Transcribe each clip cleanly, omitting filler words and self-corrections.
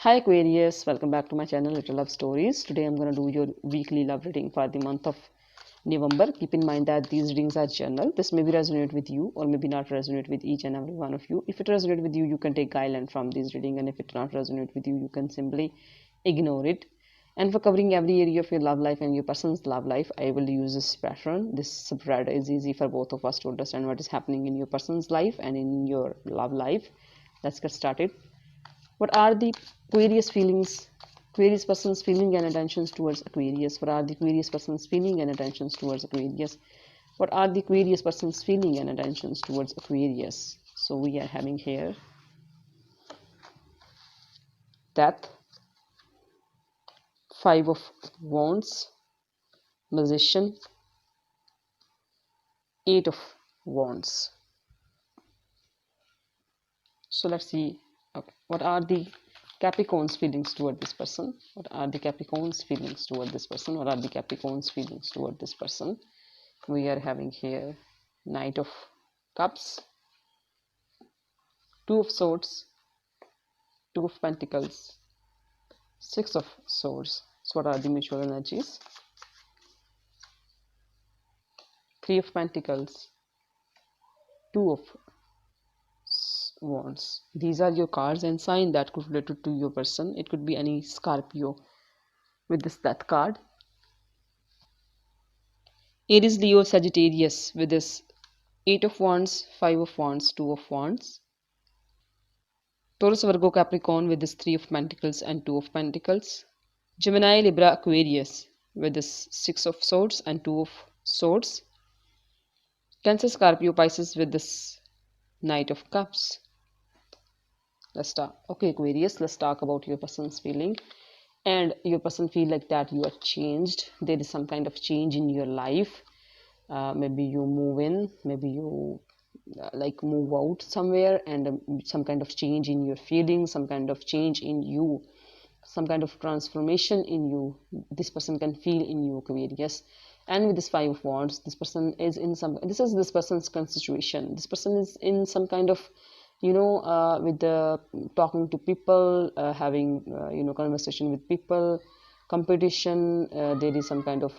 Hi Aquarius, welcome back to my channel Little Love Stories. Today I'm going to do your weekly love reading for the month of November. Keep in mind that these readings are general. This may be resonate with you or maybe not resonate with each and every one of you. If it resonates with you, you can take guideline from this reading, and if it not resonate with you, you can simply ignore it. And for covering every area of your love life and your person's love life, I will use this pattern. This spread is easy for both of us to understand what is happening in your person's life and in your love life. Let's get started. What are the Aquarius feelings, Aquarius person's feeling and intentions towards Aquarius? What are the Aquarius person's feeling and intentions towards Aquarius? What are the Aquarius person's feeling and intentions towards Aquarius? So we are having here Death, Five of Wands, Magician, Eight of Wands. So let's see. Okay, what are the Capricorn's feelings toward this person? What are the Capricorn's feelings toward this person? What are the Capricorn's feelings toward this person? We are having here Knight of Cups, Two of Swords, Two of Pentacles, Six of Swords. So what are the mutual energies? Three of Pentacles, Two of Wands. These are your cards and sign that could relate to your person. It could be any Scorpio with this Death card. Aries, Leo, Sagittarius with this Eight of Wands, Five of Wands, Two of Wands. Taurus, Virgo, Capricorn with this Three of Pentacles and Two of Pentacles. Gemini, Libra, Aquarius with this Six of Swords and Two of Swords. Cancer, Scorpio, Pisces with this Knight of Cups. Let's start. Okay, Aquarius, let's talk about your person's feeling. And your person feel like that you are changed. There is some kind of change in your life. Maybe you move in, maybe you like move out somewhere, and some kind of change in your feelings, some kind of change in you, some kind of transformation in you. This person can feel in you, Aquarius. And with this Five of Wands, this person is in some, this is this person's situation. This person is in some kind of, with the talking to people, having conversation with people, competition. There is some kind of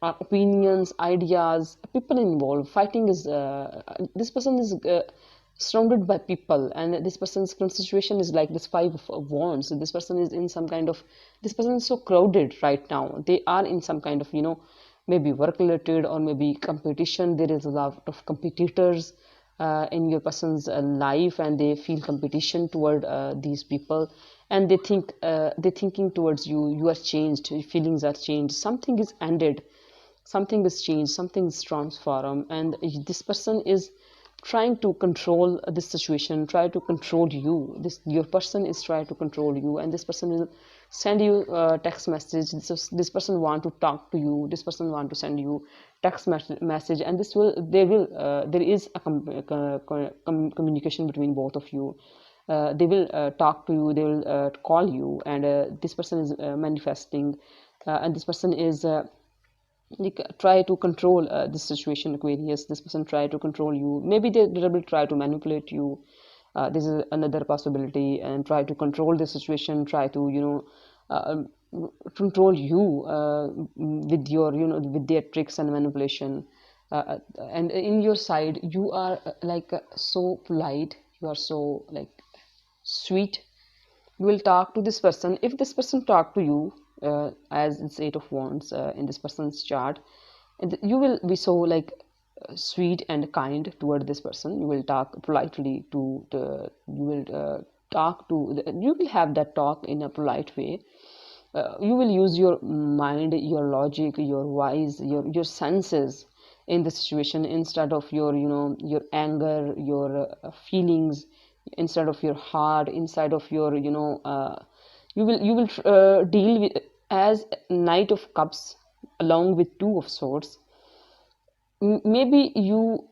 opinions, ideas, people involved. Fighting is this person is surrounded by people, and this person's situation is like this Five of Wands. This person is in some kind of, this person is so crowded right now. They are in some kind of maybe work related or maybe competition. There is a lot of competitors in your person's life, and they feel competition toward these people, and they think they're thinking towards you. You are changed, your feelings are changed, something is ended, something is changed, something is transformed, and this person is trying to control this situation, try to control you. This, your person is trying to control you, and this person will send you a text message. This person want to talk to you, this person want to send you text message, and this will, there is a communication between both of you. They will talk to you, they will call you, and this person is manifesting, and this person is try to control this situation, Aquarius. This person try to control you. Maybe they will try to manipulate you. This is another possibility, and try to control the situation, try to control you with your with their tricks and manipulation. And in your side, you are so polite, you are so like sweet. You will talk to this person. If this person talk to you, as it's Eight of Wands in this person's chart, and you will be so like sweet and kind toward this person. You will talk politely to the, you will talk to the, you will have that talk in a polite way. You will use your mind, your logic, your wise, your senses in the situation, instead of your your anger, your feelings, instead of your heart, inside of your you will deal with as Knight of Cups along with Two of Swords. Maybe you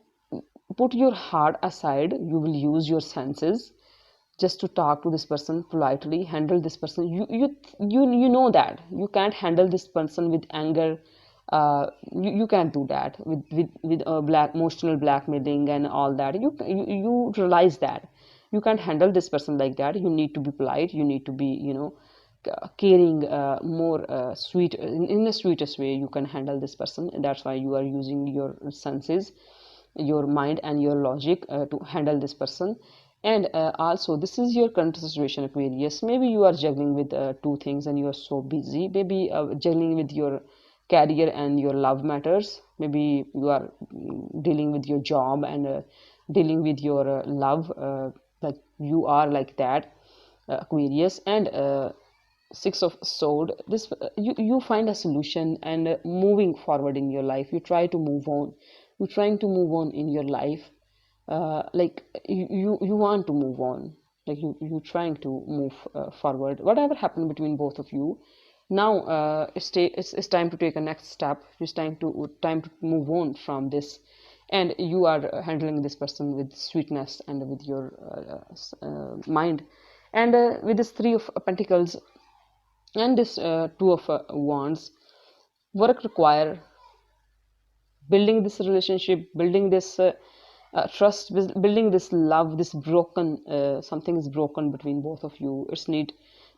put your heart aside, you will use your senses just to talk to this person politely, handle this person. You know that you can't handle this person with anger. You can't do that with black emotional blackmailing and all that. You realize that, You can't handle this person like that. You need to be polite, you need to be, caring, more sweet, in the sweetest way you can handle this person. And that's why you are using your senses, your mind and your logic to handle this person. And also, this is your current situation, Aquarius. Maybe you are juggling with two things and you are so busy. Maybe juggling with your career and your love matters. Maybe you are dealing with your job and dealing with your love, like you are like that, Aquarius. And Six of Sword, this you find a solution and moving forward in your life. You try to move on, you're trying to move on in your life. Like you want to move on, like you're trying to move forward, whatever happened between both of you. Now it's time to take a next step. It's time to move on from this, and you are handling this person with sweetness and with your mind. And with this Three of Pentacles and this Two of Wands, work require building this relationship, building this trust, building this love. This broken, something is broken between both of you. It's need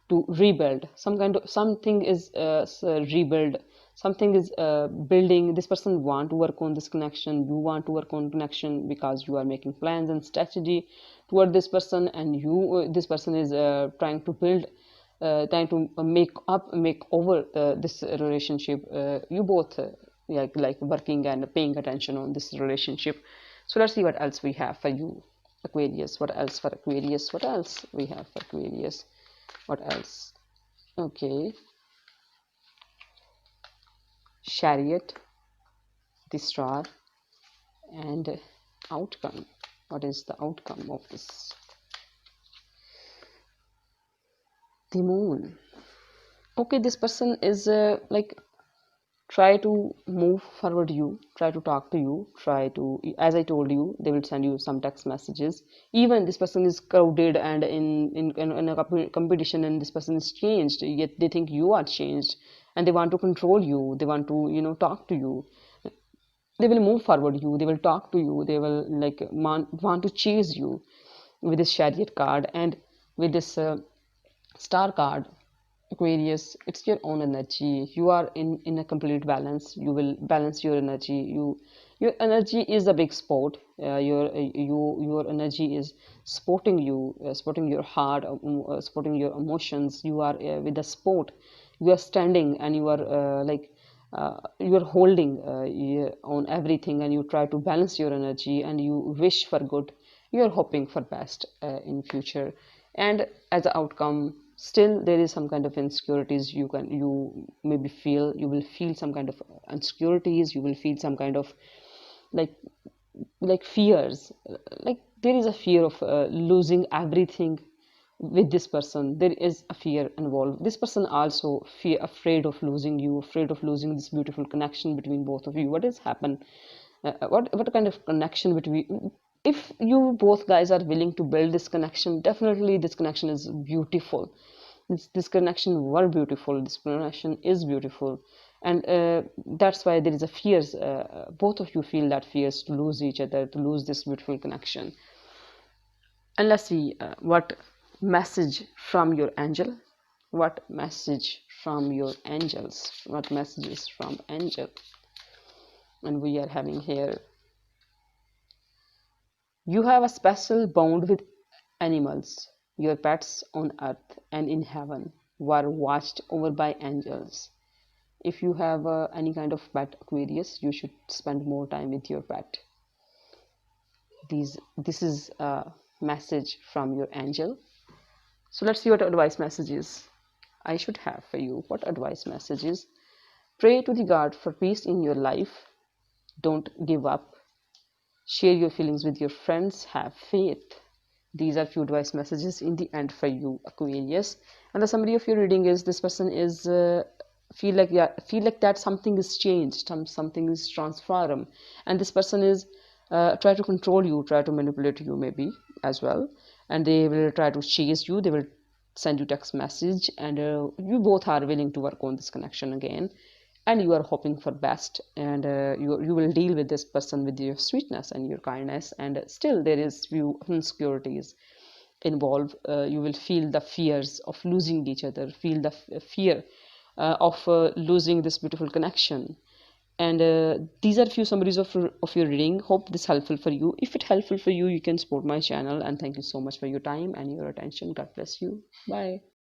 to rebuild. Something is rebuild. Something is building. This person want to work on this connection. You want to work on connection because you are making plans and strategy toward this person, and this person is trying to build, trying to make over this relationship. You both like working and paying attention on this relationship. So let's see what else we have for you, Aquarius. What else for Aquarius? What else we have for Aquarius? What else? Okay, Chariot, the Star, and outcome. What is the outcome of this? The Moon. Okay, this person is like try to move forward, you try to talk to you, try to, as I told you, they will send you some text messages. Even this person is crowded and in a competition, and this person is changed, yet they think you are changed, and they want to control you. They want to, talk to you. They will move forward you, they will talk to you, they will like want to chase you with this Chariot card. And with this Star card, Aquarius, it's your own energy. You are in a complete balance. You will balance your energy. Your energy is a big sport. Your energy is supporting you, supporting your heart, supporting your emotions. You are with the sport. You are standing and you are you are holding on everything, and you try to balance your energy, and you wish for good. You are hoping for best in future. And as an outcome, still there is some kind of insecurities. You maybe feel, you will feel some kind of insecurities. You will feel some kind of like fears. Like there is a fear of losing everything with this person. There is a fear involved. This person also afraid of losing you, afraid of losing this beautiful connection between both of you. What has happened? What kind of connection between, if you both guys are willing to build this connection, definitely this connection is beautiful. This connection were beautiful. This connection is beautiful. And that's why there is a fears. Both of you feel that fears to lose each other, to lose this beautiful connection. And let's see what message from your angel. What message from your angels? What messages from angel? And we are having here, you have a special bond with animals. Your pets on earth and in heaven were watched over by angels. If you have any kind of pet, Aquarius, you should spend more time with your pet. This is a message from your angel. So let's see what advice messages I should have for you. What advice messages? Pray to the God for peace in your life. Don't give up. Share your feelings with your friends. Have faith. These are few advice messages in the end for you, Aquarius. And the summary of your reading is, this person is feel like that something is changed, something is transformed, and this person is try to control you, try to manipulate you maybe as well, and they will try to chase you. They will send you text message, and you both are willing to work on this connection again, and you are hoping for best, and you will deal with this person with your sweetness and your kindness. And still there is few insecurities, involved, you will feel the fears of losing each other, feel the fear of losing this beautiful connection. And these are few summaries of your reading. Hope this helpful for you. If it helpful for you, you can support my channel. And thank you so much for your time and your attention. God bless you. Bye.